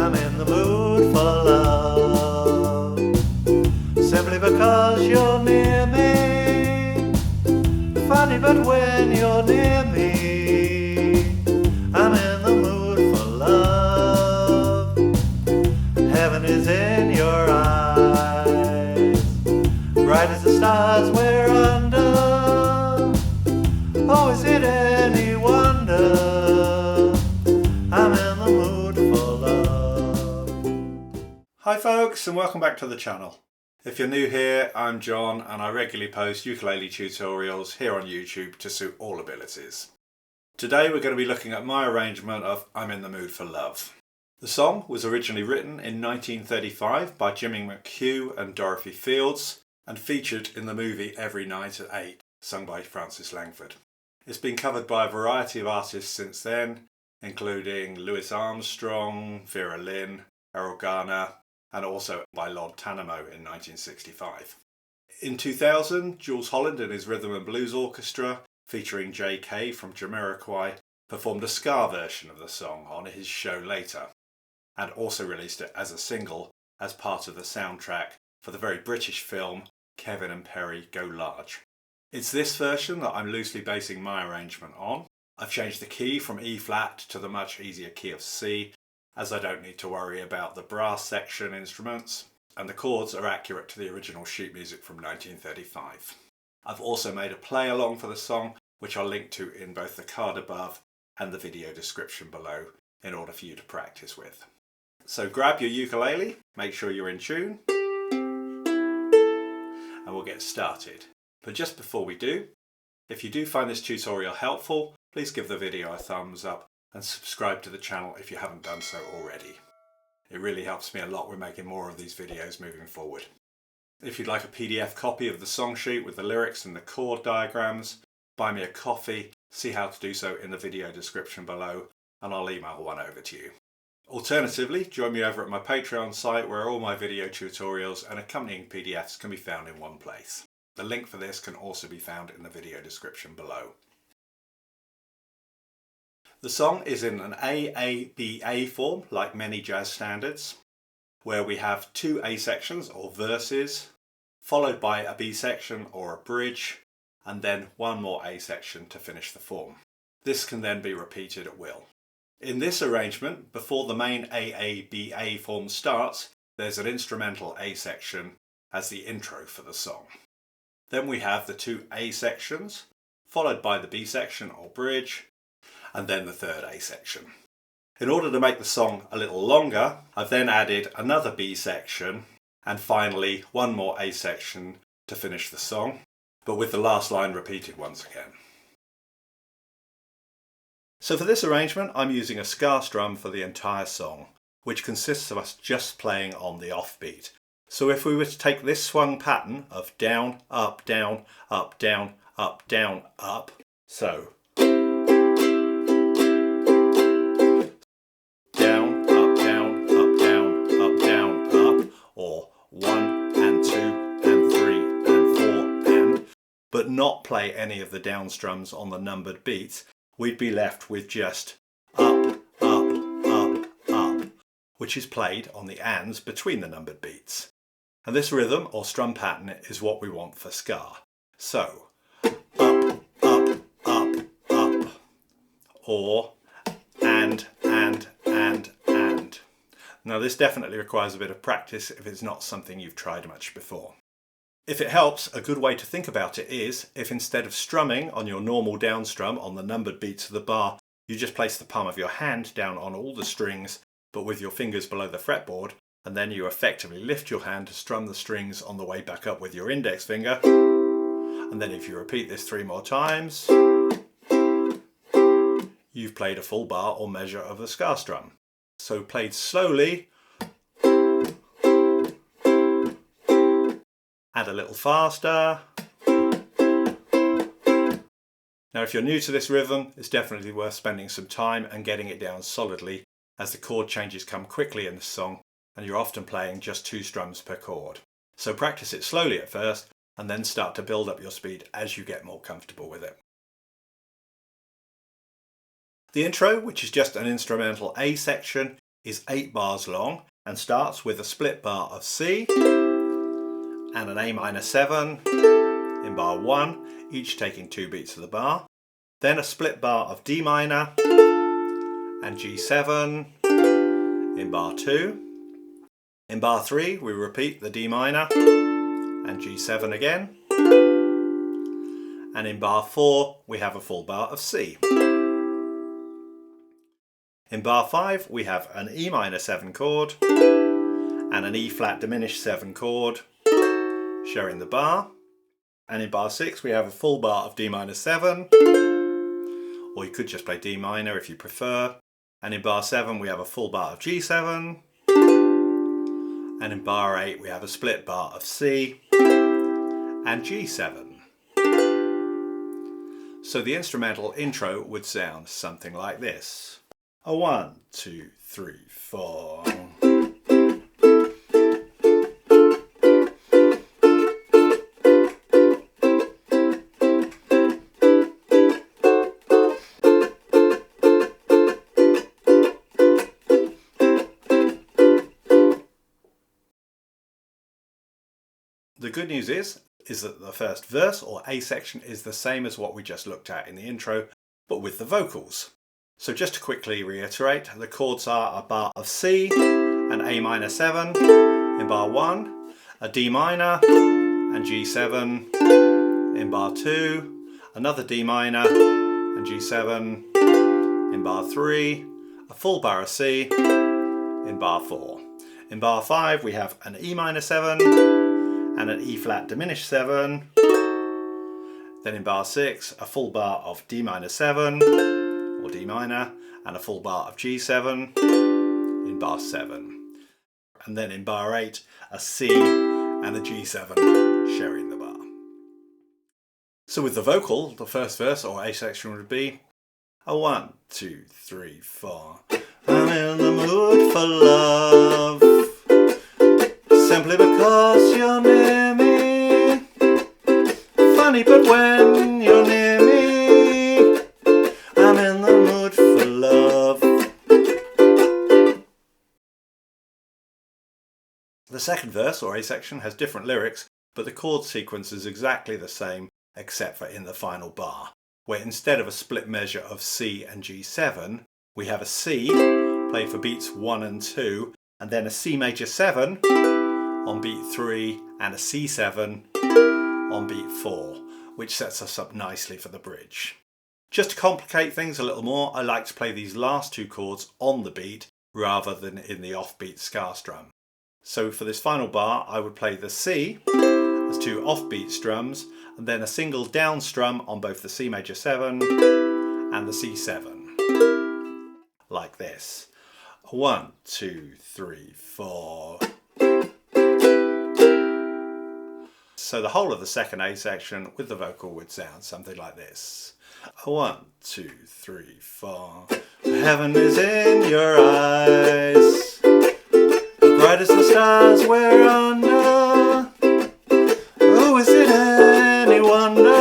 I'm in the mood for love, simply because you're near me. Funny, but when you're near me, I'm in the mood for love. Heaven is in your eyes, bright as the stars we're under. Oh, is it any wonder I'm in the mood for love? Hi folks, and welcome back to the channel. If you're new here, I'm John and I regularly post ukulele tutorials here on YouTube to suit all abilities. Today we're going to be looking at my arrangement of I'm in the Mood for Love. The song was originally written in 1935 by Jimmy McHugh and Dorothy Fields and featured in the movie Every Night at 8, sung by Francis Langford. It's been covered by a variety of artists since then, including Louis Armstrong, Vera Lynn, Errol Garner, and also by Lord Tannamo in 1965. In 2000, Jules Holland and his Rhythm and Blues Orchestra, featuring J.K. from Jamiroquai, performed a ska version of the song on his show Later, and also released it as a single as part of the soundtrack for the very British film Kevin and Perry Go Large. It's this version that I'm loosely basing my arrangement on. I've changed the key from E flat to the much easier key of C, as I don't need to worry about the brass section instruments, and the chords are accurate to the original sheet music from 1935. I've also made a play along for the song, which I'll link to in both the card above and the video description below in order for you to practice with. So grab your ukulele, make sure you're in tune, and we'll get started. But just before we do, if you do find this tutorial helpful, please give the video a thumbs up and subscribe to the channel if you haven't done so already. It really helps me a lot with making more of these videos moving forward. If you'd like a PDF copy of the song sheet with the lyrics and the chord diagrams, buy me a coffee, see how to do so in the video description below, and I'll email one over to you. Alternatively, join me over at my Patreon site where all my video tutorials and accompanying PDFs can be found in one place. The link for this can also be found in the video description below. The song is in an A-A-B-A form, like many jazz standards, where we have two A sections or verses, followed by a B section or a bridge, and then one more A section to finish the form. This can then be repeated at will. In this arrangement, before the main A-A-B-A form starts, there's an instrumental A section as the intro for the song. Then we have the two A sections, followed by the B section or bridge, and then the third A section. In order to make the song a little longer, I've then added another B section, and finally one more A section to finish the song, but with the last line repeated once again. So for this arrangement, I'm using a Ska Strum for the entire song, which consists of us just playing on the offbeat. So if we were to take this swung pattern of down, up, down, up, down, up, down, up, so down, up, down, up, down, up, down, up, or 1 and 2 and 3 and 4 and, but not play any of the down strums on the numbered beats, we'd be left with just up, up, up, up, which is played on the ands between the numbered beats. And this rhythm or strum pattern is what we want for ska. So, up, up, up, up, or and. Now this definitely requires a bit of practice if it's not something you've tried much before. If it helps, a good way to think about it is if instead of strumming on your normal down strum on the numbered beats of the bar, you just place the palm of your hand down on all the strings, but with your fingers below the fretboard, and then you effectively lift your hand to strum the strings on the way back up with your index finger. And then if you repeat this 3 more times, you've played a full bar or measure of the Ska Strum. So played slowly and a little faster. Now if you're new to this rhythm, it's definitely worth spending some time and getting it down solidly, as the chord changes come quickly in this song and you're often playing just 2 strums per chord. So practice it slowly at first and then start to build up your speed as you get more comfortable with it. The intro, which is just an instrumental A section, is 8 bars long and starts with a split bar of C and an A minor 7 in bar 1, each taking 2 beats of the bar. Then a split bar of D minor and G7 in bar 2. In bar 3 we repeat the D minor and G7 again. And in bar 4 we have a full bar of C. In bar 5 we have an E minor 7 chord and an E flat diminished 7 chord sharing the bar. And in bar 6 we have a full bar of D minor 7, or you could just play D minor if you prefer. And in bar 7 we have a full bar of G7. And in bar 8 we have a split bar of C and G7. So the instrumental intro would sound something like this. A 1, 2, 3, 4. The good news is that the first verse or A section is the same as what we just looked at in the intro, but with the vocals. So just to quickly reiterate, the chords are a bar of C, an A minor 7 in bar 1, a D minor and G7 in bar 2, another D minor and G7 in bar 3, a full bar of C in bar 4. In bar 5 we have an E minor 7 and an E flat diminished 7. Then in bar 6 a full bar of D minor 7 or D minor and a full bar of G7 in bar 7. And then in bar 8 a C and a G7 sharing the bar. So with the vocal, the first verse or A section would be a 1, 2, 3, 4. I'm in the mood for love, simply because you're near me. Funny, but when you're near me, I'm in the mood for love. The second verse or A section has different lyrics, but the chord sequence is exactly the same except for in the final bar, where instead of a split measure of C and G7, we have a C played for beats 1 and 2, and then a C major 7 on beat 3 and a C7 on beat 4, which sets us up nicely for the bridge. Just to complicate things a little more, I like to play these last two chords on the beat rather than in the offbeat Ska Strum. So for this final bar I would play the C as 2 offbeat strums and then a single down strum on both the C major 7 and the C7, like this. 1, 2, 3, 4. So the whole of the second A section with the vocal would sound something like this. 1, 2, 3, 4. Heaven is in your eyes, bright as the stars we're under. Oh, is it any wonder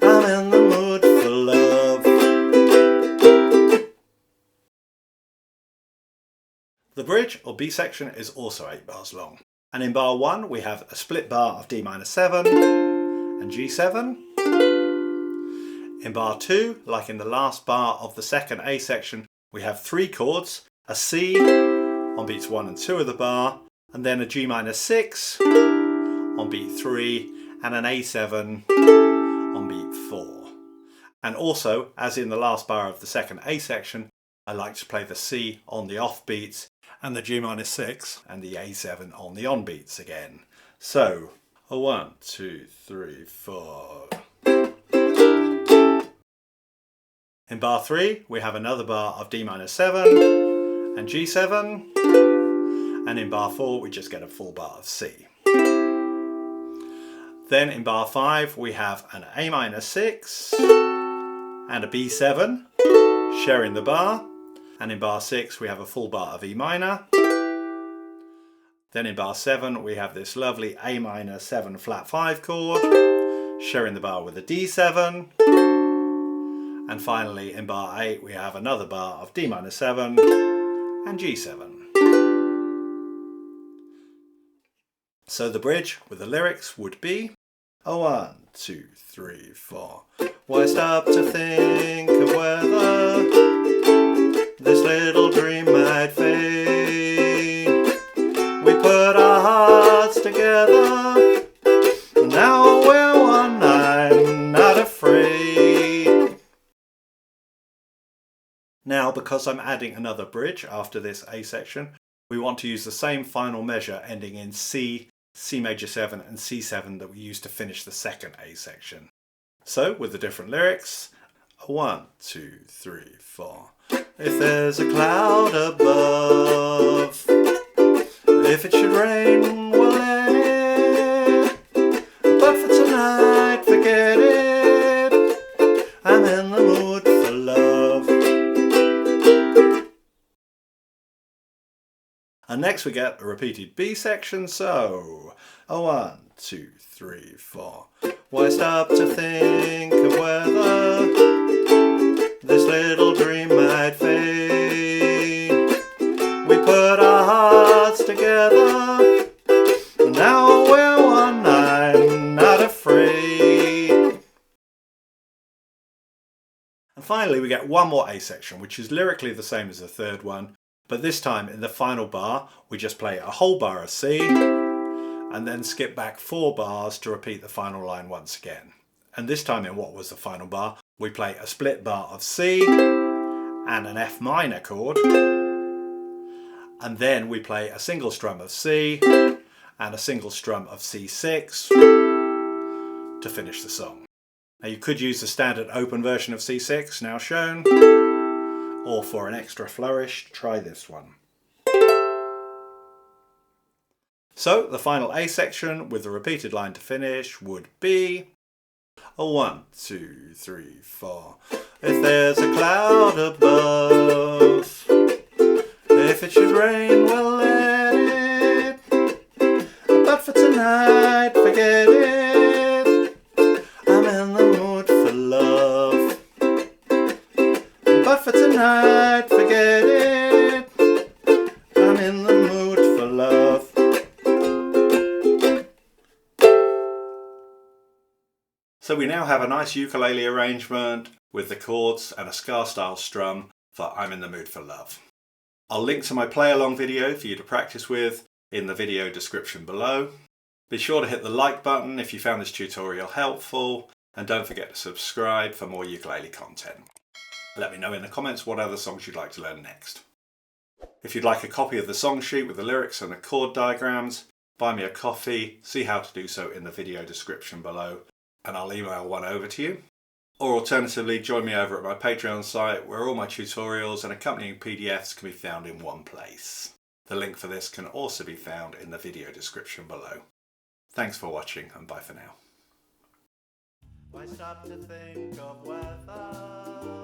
I'm in the mood for love? The bridge or B section is also 8 bars long. And in bar 1 we have a split bar of D minor 7 and G7. In bar 2, like in the last bar of the second A section, we have 3 chords, a C on beats 1 and 2 of the bar, and then a G minor 6 on beat 3 and an A7 on beat 4. And also, as in the last bar of the second A section, I like to play the C on the off beats and the G minor 6 and the A7 on the on beats again. So, a 1, 2, 3, 4. In bar 3 we have another bar of D minor 7 and G7, and in bar 4 we just get a full bar of C. Then in bar 5 we have an A minor 6 and a B7 sharing the bar, and in bar 6 we have a full bar of E minor. Then in bar 7 we have this lovely A minor 7 flat 5 chord sharing the bar with a D7. And finally in bar 8 we have another bar of D minor 7 and G7. So the bridge with the lyrics would be a 1, 2, 3, 4. Why stop to think of whether this little dream might fade? We put our hearts together, now we're one, I'm not afraid. Now, because I'm adding another bridge after this A section, we want to use the same final measure ending in C, C major 7 and C7 that we used to finish the second A section. So, with the different lyrics, 1, 2, 3, 4. If there's a cloud above, if it should rain, we'll let it. But for tonight, forget it. I'm in the mood for love. And next we get a repeated B section, so a 1, 2, 3, 4. Why stop to think of whether this little dream might fade? We put our hearts together, now we're one, I'm not afraid. And finally we get one more A section, which is lyrically the same as the third one, but this time in the final bar we just play a whole bar of C and then skip back 4 bars to repeat the final line once again. And this time in what was the final bar, we play a split bar of C and an F minor chord, and then we play a single strum of C and a single strum of C6 to finish the song. Now you could use the standard open version of C6 now shown, or for an extra flourish, try this one. So the final A section with the repeated line to finish would be a 1, 2, 3, 4. If there's a cloud above, if it should rain, we'll let it. But for tonight, forget it. I'm in the mood for love. But for tonight, forget it. I'm in the mood for love. So we now have a nice ukulele arrangement with the chords and a ska style strum for I'm in the mood for love. I'll link to my play along video for you to practice with in the video description below. Be sure to hit the like button if you found this tutorial helpful, and don't forget to subscribe for more ukulele content. Let me know in the comments what other songs you'd like to learn next. If you'd like a copy of the song sheet with the lyrics and the chord diagrams, buy me a coffee, see how to do so in the video description below, and I'll email one over to you. Or alternatively, join me over at my Patreon site where all my tutorials and accompanying PDFs can be found in one place. The link for this can also be found in the video description below. Thanks for watching, and bye for now. Why stop to think of whether